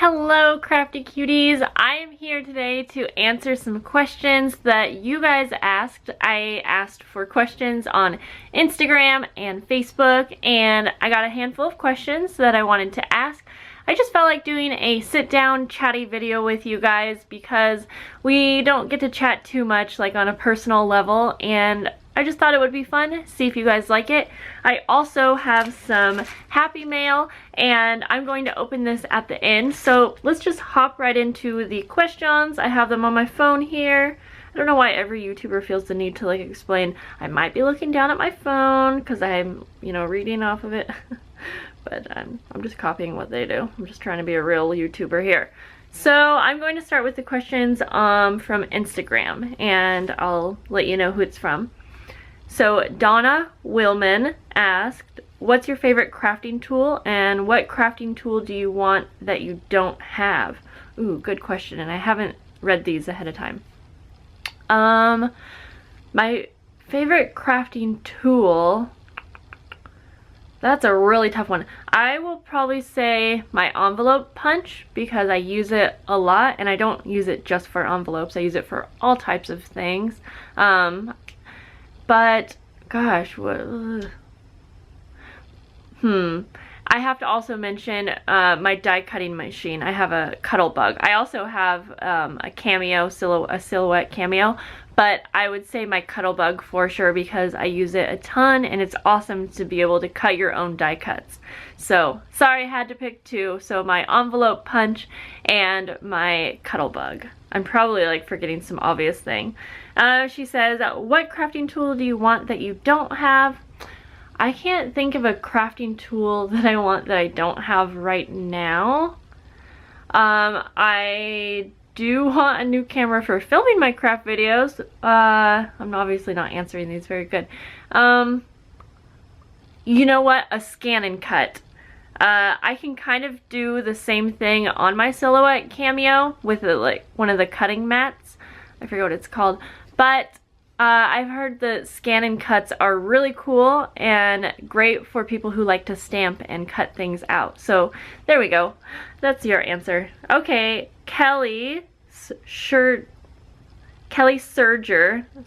Hello crafty cuties, I am here today to answer some questions that you guys asked. I asked for questions on Instagram and Facebook and I got a handful of questions that I wanted to ask. I just felt like doing a sit down chatty video with you guys because we don't get to chat too much like on a personal level, and I just thought it would be fun, see if you guys like it. I also have some happy mail and I'm going to open this at the end. So let's just hop right into the questions. I have them on my phone here. I don't know why every YouTuber feels the need to like explain. I might be looking down at my phone because I'm, reading off of it. But I'm just copying what they do. I'm just trying to be a real YouTuber here. So I'm going to start with the questions from Instagram and I'll let you know who it's from. So Donna Willman asked, what's your favorite crafting tool and what crafting tool do you want that you don't have? Ooh, good question, and I haven't read these ahead of time. My favorite crafting tool, that's a really tough one. I will probably say my envelope punch because I use it a lot, and I don't use it just for envelopes. I use it for all types of things. But gosh, what? I have to also mention my die cutting machine. I have a Cuttlebug. I also have a cameo, a silhouette cameo, but I would say my Cuttlebug for sure because I use it a ton and it's awesome to be able to cut your own die cuts. So sorry, I had to pick two. So my envelope punch and my Cuttlebug. I'm probably like forgetting some obvious thing. She says, what crafting tool do you want that you don't have? I can't think of a crafting tool that I want that I don't have right now. I do want a new camera for filming my craft videos. I'm obviously not answering these very good. You know what? A scan and cut. I can kind of do the same thing on my silhouette cameo with like one of the cutting mats. I forget what it's called, but I've heard the scan and cuts are really cool and great for people who like to stamp and cut things out. So there we go. That's your answer. Okay, Kelly Serger.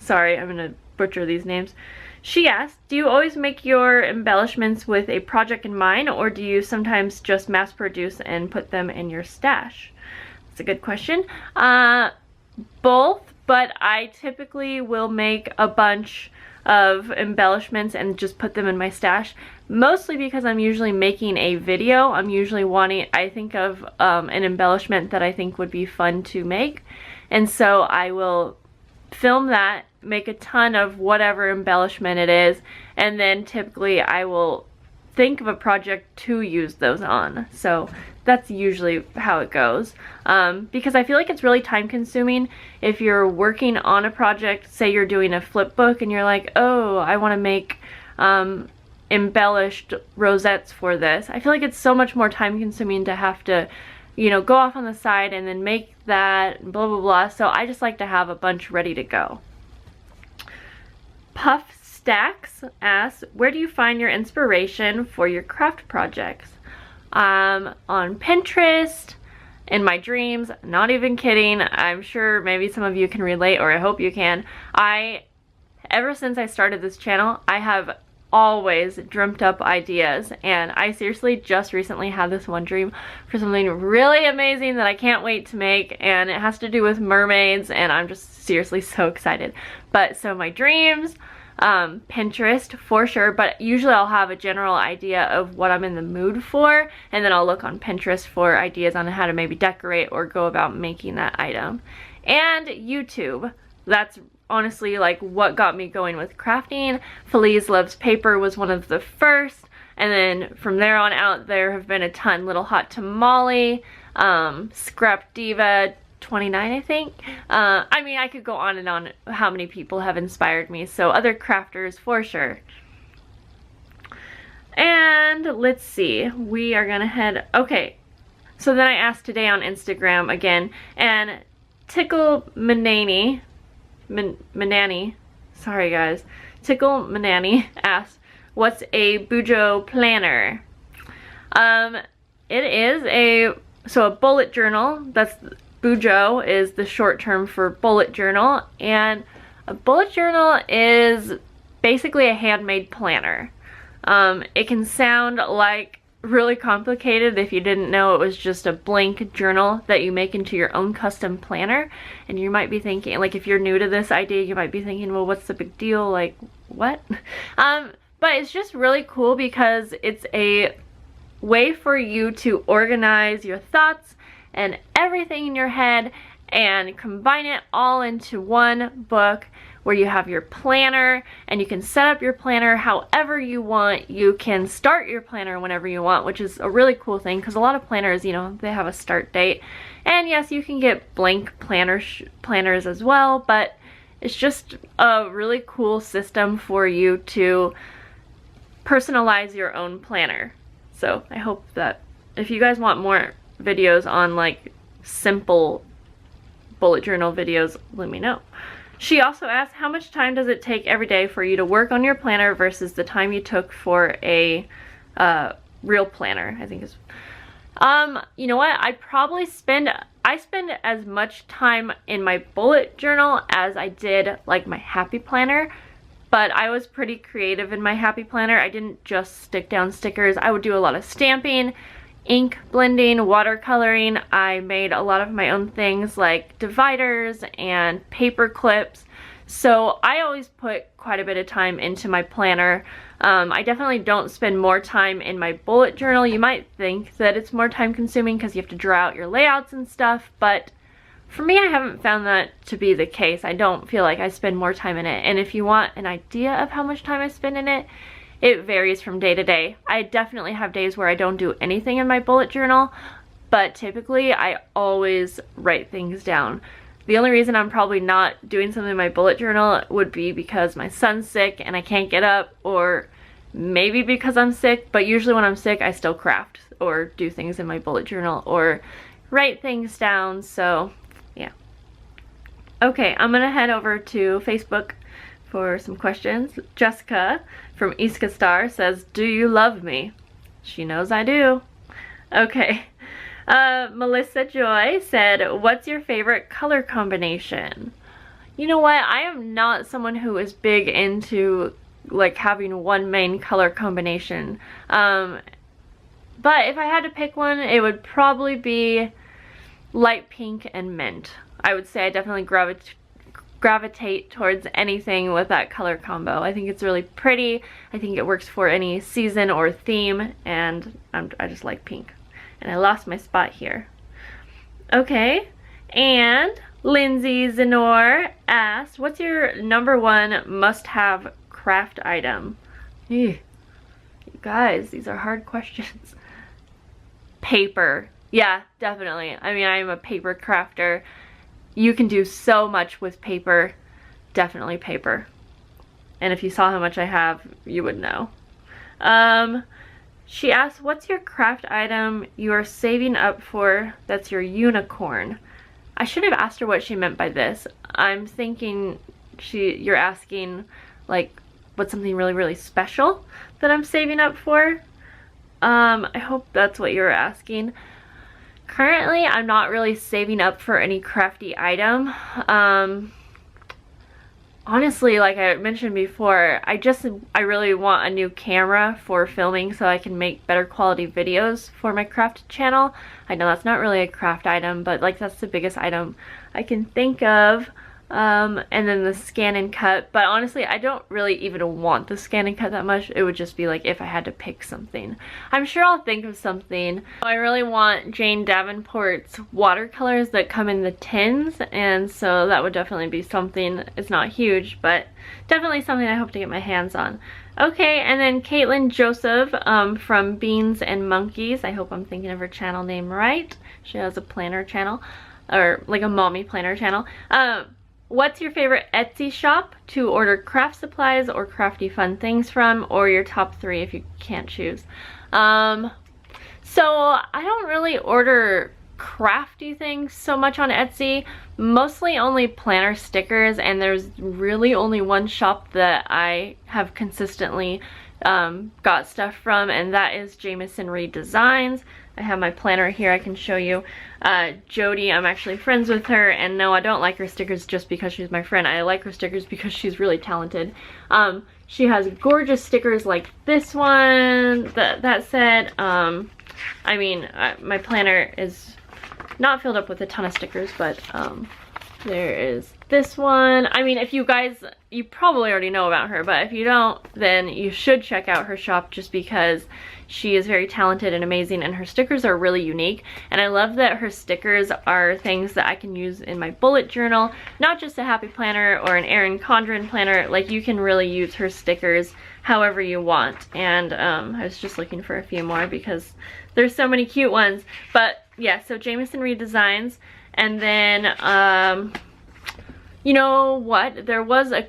Sorry, I'm gonna butcher these names. She asked, do you always make your embellishments with a project in mind, or do you sometimes just mass produce and put them in your stash? That's a good question. Both, but I typically will make a bunch of embellishments and just put them in my stash, mostly because I'm usually making a video. I'm usually I think of an embellishment that I think would be fun to make, and so I will film that, make a ton of whatever embellishment it is, and then typically I will think of a project to use those on. So that's usually how it goes, because I feel like it's really time consuming if you're working on a project. Say you're doing a flip book and you're like, oh, I want to make embellished rosettes for this. I feel like it's so much more time consuming to have to go off on the side and then make that, blah blah blah. So I just like to have a bunch ready to go. Puff Stacks asks, where do you find your inspiration for your craft projects? On Pinterest, in my dreams, not even kidding. I'm sure maybe some of you can relate, or I hope you can. Ever since I started this channel, I have always dreamt up ideas, and I seriously just recently had this one dream for something really amazing that I can't wait to make, and it has to do with mermaids, and I'm just seriously so excited. But so my dreams, Pinterest for sure, but usually I'll have a general idea of what I'm in the mood for, and then I'll look on Pinterest for ideas on how to maybe decorate or go about making that item. And YouTube, that's honestly like what got me going with crafting. Feliz Loves Paper was one of the first, and then from there on out there have been a ton. Little Hot Tamale, Scrap Diva 29, I think. I mean, I could go on and on how many people have inspired me, so other crafters for sure. And let's see, we are gonna head, okay, so then I asked today on Instagram again, and Tickle Manani, sorry guys, Tickle Manani asked, what's a Bujo planner? It is a so a bullet journal, that's Bujo is the short term for bullet journal, and a bullet journal is basically a handmade planner. It can sound like really complicated if you didn't know it was just a blank journal that you make into your own custom planner, and you might be thinking, like, if you're new to this idea, you might be thinking, well, what's the big deal, like, what? But it's just really cool because it's a way for you to organize your thoughts and everything in your head and combine it all into one book where you have your planner, and you can set up your planner however you want. You can start your planner whenever you want, which is a really cool thing because a lot of planners, you know, they have a start date. And yes, you can get blank planners as well, but it's just a really cool system for you to personalize your own planner. So I hope that if you guys want more videos on like simple bullet journal videos, let me know. She also asked, how much time does it take every day for you to work on your planner versus the time you took for a real planner, I think is. You know what, I spend as much time in my bullet journal as I did like my happy planner, but I was pretty creative in my happy planner. I didn't just stick down stickers. I would do a lot of stamping, ink blending, watercoloring. I made a lot of my own things like dividers and paper clips. So I always put quite a bit of time into my planner. I definitely don't spend more time in my bullet journal. You might think that it's more time consuming because you have to draw out your layouts and stuff, but for me, I haven't found that to be the case. I don't feel like I spend more time in it. And if you want an idea of how much time I spend in it, it varies from day to day. I definitely have days where I don't do anything in my bullet journal, but typically I always write things down. The only reason I'm probably not doing something in my bullet journal would be because my son's sick and I can't get up, or maybe because I'm sick, but usually when I'm sick I still craft or do things in my bullet journal or write things down, so yeah. Okay, I'm gonna head over to Facebook for some questions. Jessica from Iska Star says, do you love me? She knows I do. Okay. Melissa Joy said, what's your favorite color combination? You know what, I am not someone who is big into like having one main color combination. But if I had to pick one, it would probably be light pink and mint. I would say I definitely gravitate towards anything with that color combo. I think it's really pretty. I think it works for any season or theme, and I just like pink. And I lost my spot here. Okay, and Lindsay Zenor asked, what's your #1 must-have craft item? You guys, these are hard questions. Paper. Yeah, definitely. I mean, I'm a paper crafter. You can do so much with paper. Definitely paper. And if you saw how much I have, you would know. She asked, what's your craft item you are saving up for that's your unicorn? I should have asked her what she meant by this. I'm thinking you're asking like what's something really, really special that I'm saving up for. I hope that's what you're asking. Currently, I'm not really saving up for any crafty item. Honestly, like I mentioned before, I really want a new camera for filming so I can make better quality videos for my craft channel. I know that's not really a craft item, but like that's the biggest item I can think of. And then the scan and cut, but honestly I don't really even want the scan and cut that much. It would just be like if I had to pick something. I'm sure I'll think of something. I really want Jane Davenport's watercolors that come in the tins, and so that would definitely be something. It's not huge, but definitely something I hope to get my hands on. Okay, and then Caitlin Joseph from Beans and Monkeys. I hope I'm thinking of her channel name right. She has a planner channel, or like a mommy planner channel. What's your favorite Etsy shop to order craft supplies or crafty fun things from, or your top 3 if you can't choose? So I don't really order crafty things so much on Etsy, mostly only planner stickers, and there's really only one shop that I have consistently got stuff from, and that is Jameson Reed Designs. I have my planner here I can show you. Jody, I'm actually friends with her, and no, I don't like her stickers just because she's my friend. I like her stickers because she's really talented. She has gorgeous stickers like this one, that set. I mean, my planner is not filled up with a ton of stickers, but there is this one. I mean, if you guys, you probably already know about her, but if you don't, then you should check out her shop just because she is very talented and amazing, and her stickers are really unique. And I love that her stickers are things that I can use in my bullet journal, not just a happy planner or an Erin Condren planner. Like, you can really use her stickers however you want. And I was just looking for a few more because there's so many cute ones. But yeah, so Jamison Reed Designs. And then you know what, there was an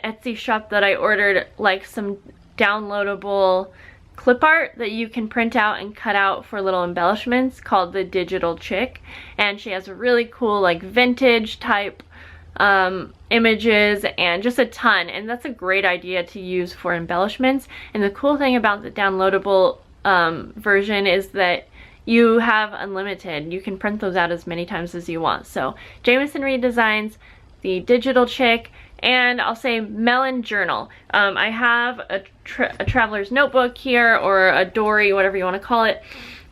Etsy shop that I ordered like some downloadable clip art that you can print out and cut out for little embellishments, called the Digital Chick. And she has really cool like vintage type images and just a ton, and that's a great idea to use for embellishments. And the cool thing about the downloadable version is that you have unlimited. You can print those out as many times as you want. So Jamison Reed Designs, the Digital Chick, and I'll say Melon Journal. I have a traveler's notebook here, or a dory, whatever you want to call it,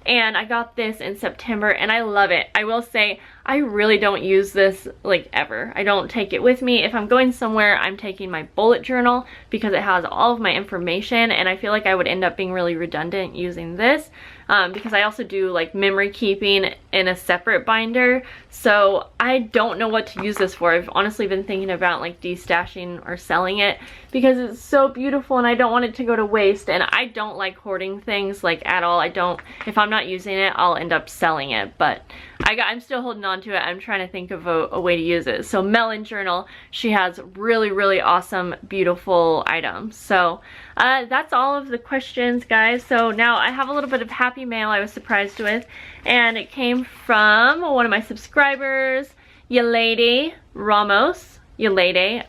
and I got this in September and I love it. I will say I really don't use this like ever. I don't take it with me. If I'm going somewhere, I'm taking my bullet journal because it has all of my information, and I feel like I would end up being really redundant using this. Because I also do like memory keeping in a separate binder, so I don't know what to use this for. I've honestly been thinking about like destashing or selling it because it's so beautiful and I don't want it to go to waste, and I don't like hoarding things like at all. I don't, if I'm not using it, I'll end up selling it, but I'm still holding on to it. I'm trying to think of a way to use it. So Melon Journal, she has really awesome, beautiful items. So that's all of the questions, guys. So now I have a little bit of happy mail I was surprised with, and it came from one of my subscribers, Yalede Ramos. Yalede,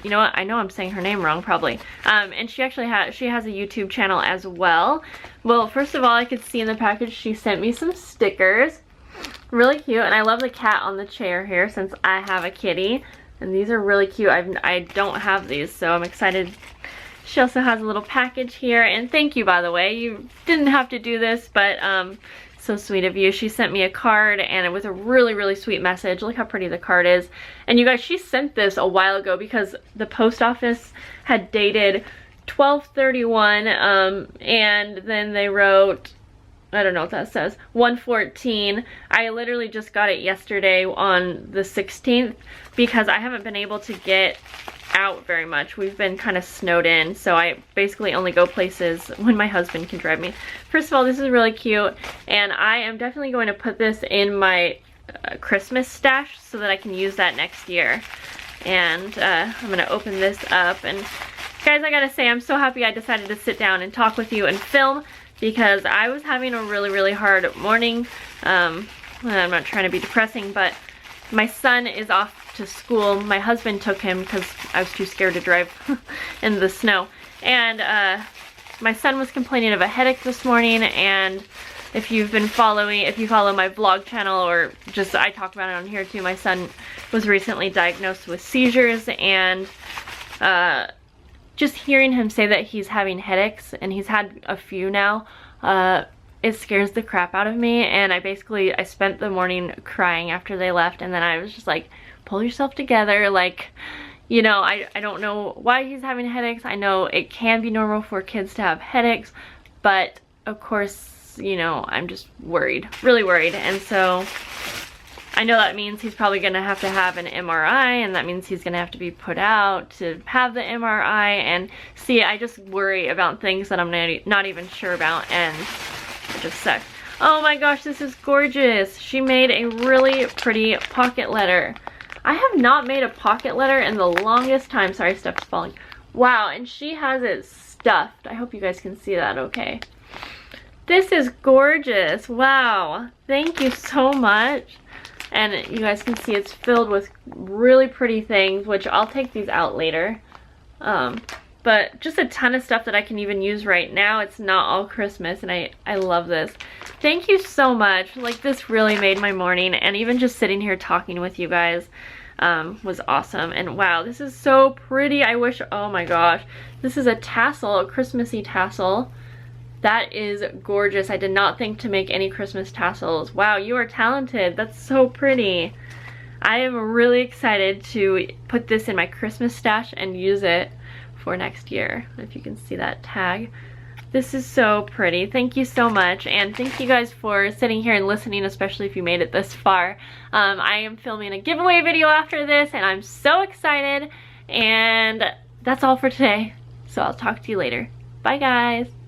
you know what, I know I'm saying her name wrong probably. And she actually has a YouTube channel as well. Well, first of all, I could see in the package she sent me some stickers. Really cute, and I love the cat on the chair here since I have a kitty, and these are really cute. I don't have these, so I'm excited. She also has a little package here, and thank you, by the way. You didn't have to do this, but so sweet of you. She sent me a card, and it was a really sweet message. Look how pretty the card is. And you guys, she sent this a while ago because the post office had dated 12/31, and then they wrote, I don't know what that says, 1/14. I literally just got it yesterday on the 16th because I haven't been able to get out very much. We've been kind of snowed in, so I basically only go places when my husband can drive me. First of all, this is really cute, and I am definitely going to put this in my Christmas stash so that I can use that next year. And I'm going to open this up, and guys, I gotta say, I'm so happy I decided to sit down and talk with you and film, because I was having a really hard morning. I'm not trying to be depressing, but my son is off to school. My husband took him because I was too scared to drive in the snow. And my son was complaining of a headache this morning, and if you follow my vlog channel, or just I talk about it on here too, my son was recently diagnosed with seizures, and just hearing him say that he's having headaches, and he's had a few now, it scares the crap out of me. And I spent the morning crying after they left, and then I was just like, pull yourself together, like, you know, I don't know why he's having headaches. I know it can be normal for kids to have headaches, but of course, you know, I'm just worried, really worried. And so I know that means he's probably gonna have to have an MRI, and that means he's gonna have to be put out to have the MRI. And see, I just worry about things that I'm not even sure about, and it just sucks. Oh my gosh, this is gorgeous. She made a really pretty pocket letter. I have not made a pocket letter in the longest time. Sorry, stuff's falling. Wow, and she has it stuffed. I hope you guys can see that okay. This is gorgeous. Wow, thank you so much. And you guys can see it's filled with really pretty things, which I'll take these out later. But but just a ton of stuff that I can even use right now. It's not all Christmas, and I love this. Thank you so much. Like, this really made my morning, and even just sitting here talking with you guys was awesome. And wow, this is so pretty. I wish, oh my gosh, this is a tassel, a Christmassy tassel. That is gorgeous. I did not think to make any Christmas tassels. Wow, you are talented. That's so pretty. I am really excited to put this in my Christmas stash and use it for next year. If you can see that tag. This is so pretty. Thank you so much, and thank you guys for sitting here and listening, especially if you made it this far. I am filming a giveaway video after this, and I'm so excited, and that's all for today. So I'll talk to you later. Bye guys.